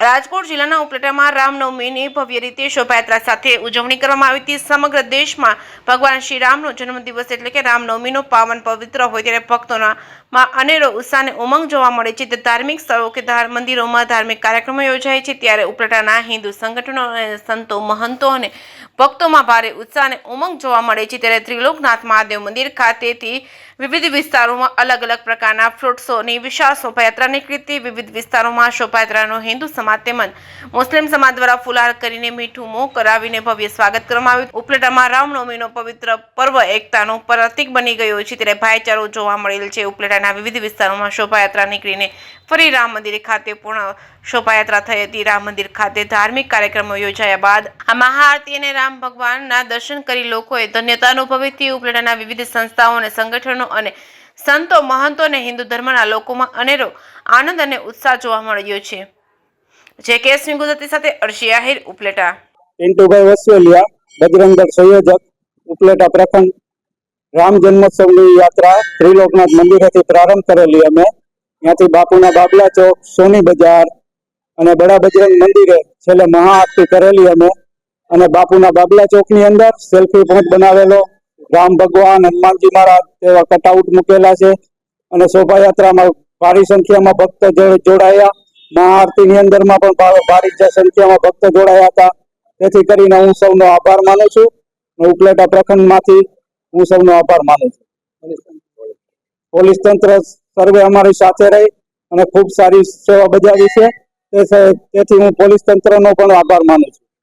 રાજકોટ જિલ્લાના ઉપલેટામાં રામનવમીની ભવ્ય રીતે શોભાયાત્રા સાથે ઉજવણી કરવામાં આવી હતી। સમગ્ર દેશમાં ભગવાન શ્રી રામનો જન્મદિવસ એટલે કે રામનવમીનો પાવન પવિત્ર હોય ત્યારે ભક્તોમાં અનેરો ઉત્સાહ અને ઉમંગ જોવા મળે છે। ધાર્મિક સ્થળો કે મંદિરોમાં ધાર્મિક કાર્યક્રમો યોજાય છે, ત્યારે ઉપલેટાના હિન્દુ સંગઠનો અને સંતો, મહંતો અને ભક્તોમાં ભારે ઉત્સાહ અને ઉમંગ જોવા મળે છે। ત્યારે ત્રિલોકનાથ મહાદેવ મંદિર ખાતેથી વિવિધ વિસ્તારોમાં અલગ અલગ પ્રકારના ફ્રૂટ શોની વિશાળ શોભાયાત્રા નીકળી હતી। વિવિધ વિસ્તારોમાં શોભાયાત્રાનો હિન્દુ સમાજ તેમજ મુસ્લિમ સમાજ દ્વારા ફુલહાર કરીને મીઠું મોં કરાવીને ભવ્ય સ્વાગત કરવામાં આવ્યું। ઉપલેટામાં રામનવમીનો પવિત્ર પર્વ એકતાનું પ્રતીક બની ગયો છે, ત્યારે ભાઈચારો જોવા મળેલ છે। ઉપલેટાના વિવિધ વિસ્તારોમાં શોભાયાત્રા નીકળીને ફરી રામ મંદિર ખાતે પૂર્ણ શોભાયાત્રા થઈ હતી। રામ મંદિર ખાતે ધાર્મિક કાર્યક્રમો યોજાયા બાદ આ મહાઆરતી અને રામ ભગવાનના દર્શન કરી લોકોએ ધન્યતા અનુભવી હતી। ઉપલેટાના વિવિધ સંસ્થાઓ અને સંગઠનો અને સંતો, મહંતો અને હિન્દુ ધર્મના લોકોમાં અનેરો આનંદ અને ઉત્સાહ જોવા મળ્યો છે। જે કેસની ગુજરાતી સાથે અર્શી આહિર, ઉપલેટા। પિન્ટુભાઈ વસવેલિયા, બજરંગ દળ સંયોજક, ઉપલેટા પ્રખંડ। રામ જન્મોત્સવની યાત્રા ત્રિલોકનાથ મંદિરેથી પ્રારંભ કરેલી અમે ત્યાંથી બાપુના બાબલા ચોક, સોની બજાર અને બડા બજરંગ મંદિરે છેલ્લે મહાઆરતી કરેલી અમે। અને બાપુના બાબલા ચોકની અંદર સેલ્ફી પોઈન્ટ બનાવેલો, રામ ભગવાન, હનુમાનજી મહારાજ એવા કટઆઉટ મૂકેલા છે અને શોભાયાત્રામાં ભારી સંખ્યામાં ભક્તો જોડાયા। મહાઆરતીની અંદરમાં પણ ભારી સંખ્યામાં ભક્તો જોડાયા હતા। તેથી કરીને હું સૌનો આભાર માનું છું। ઉપલેટા પ્રખંડમાંથી હું સૌનો આભાર માનું છું। પોલીસ તંત્ર સર્વે અમારી સાથે રહી અને ખૂબ સારી સેવા બજાવી છે, તેથી હું પોલીસ તંત્રનો પણ આભાર માનું છું।